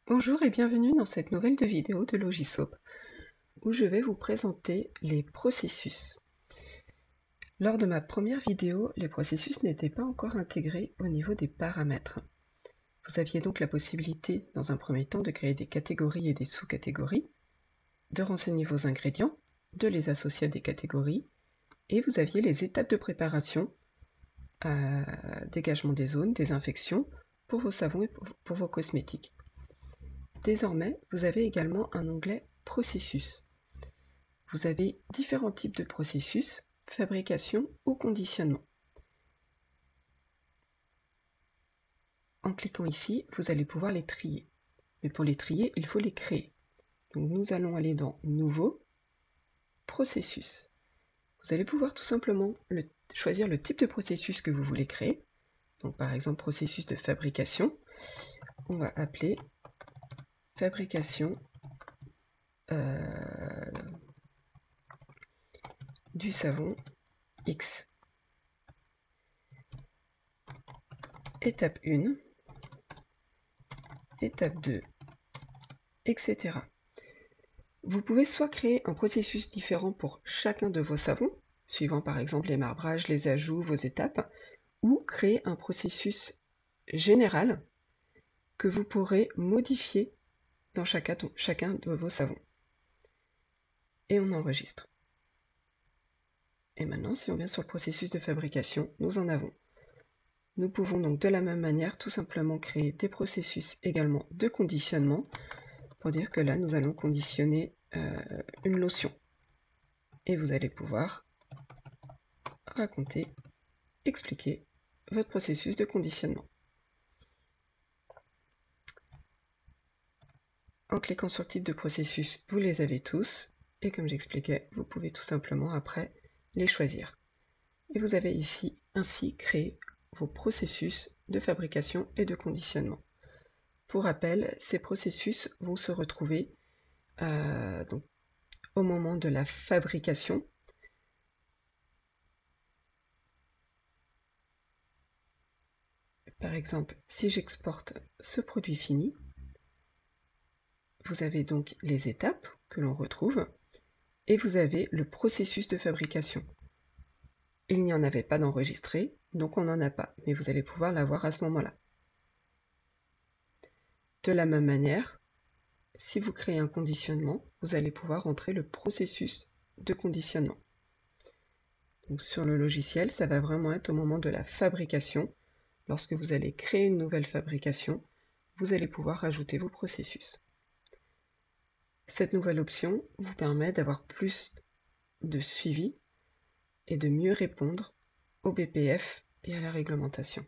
Bonjour et bienvenue dans cette nouvelle vidéo de Logisoap où je vais vous présenter les processus. Lors de ma première vidéo, les processus n'étaient pas encore intégrés au niveau des paramètres. Vous aviez donc la possibilité, dans un premier temps, de créer des catégories et des sous-catégories, de renseigner vos ingrédients, de les associer à des catégories, et vous aviez les étapes de préparation, dégagement des zones, désinfection, pour vos savons et pour vos cosmétiques. Désormais, vous avez également un onglet Processus. Vous avez différents types de processus, fabrication ou conditionnement. En cliquant ici, vous allez pouvoir les trier. Mais pour les trier, il faut les créer. Donc nous allons aller dans Nouveau, Processus. Vous allez pouvoir tout simplement choisir le type de processus que vous voulez créer. Donc par exemple, processus de fabrication. On va appeler fabrication du savon X. Étape 1, étape 2, etc. Vous pouvez soit créer un processus différent pour chacun de vos savons, suivant par exemple les marbrages, les ajouts, vos étapes, ou créer un processus général que vous pourrez modifier dans chacun de vos savons. Et on enregistre. Et maintenant, si on vient sur le processus de fabrication, nous en avons. Nous pouvons donc de la même manière tout simplement créer des processus également de conditionnement, pour dire que là, nous allons conditionner une lotion. Et vous allez pouvoir raconter, expliquer votre processus de conditionnement. En cliquant sur le type de processus, vous les avez tous, et comme j'expliquais, vous pouvez tout simplement après les choisir. Et vous avez ici ainsi créé vos processus de fabrication et de conditionnement. Pour rappel, ces processus vont se retrouver donc, au moment de la fabrication. Par exemple, si j'exporte ce produit fini, vous avez donc les étapes que l'on retrouve et vous avez le processus de fabrication. Il n'y en avait pas d'enregistré, donc on n'en a pas, mais vous allez pouvoir l'avoir à ce moment-là. De la même manière, si vous créez un conditionnement, vous allez pouvoir entrer le processus de conditionnement. Donc sur le logiciel, ça va vraiment être au moment de la fabrication. Lorsque vous allez créer une nouvelle fabrication, vous allez pouvoir rajouter vos processus. Cette nouvelle option vous permet d'avoir plus de suivi et de mieux répondre au BPF et à la réglementation.